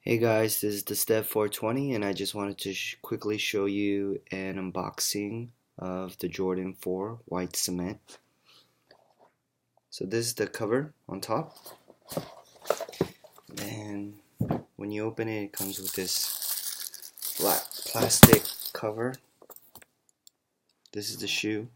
Hey guys, this is the Step 420 and I just wanted to quickly show you an unboxing of the Jordan 4 white cement. So this is the cover on top, and when you open it, it comes with this black plastic cover. This is the shoe.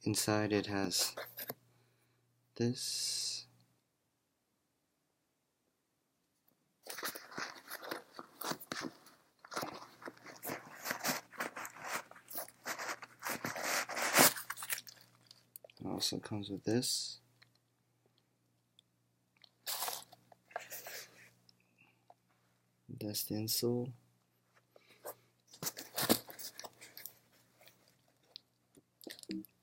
Inside it has this. It also comes with this. That's the insole.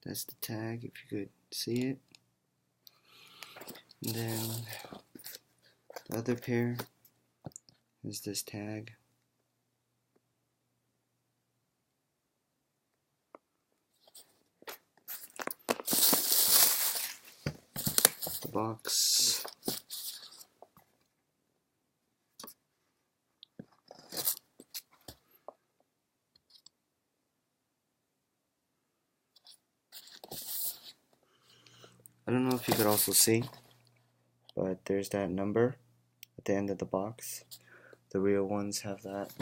That's the tag, if you could see it. And then the other pair is this tag. The box. I don't know if you could also see, but there's that number at the end of the box. The real ones have that.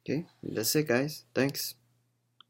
Okay, that's it guys. Thanks.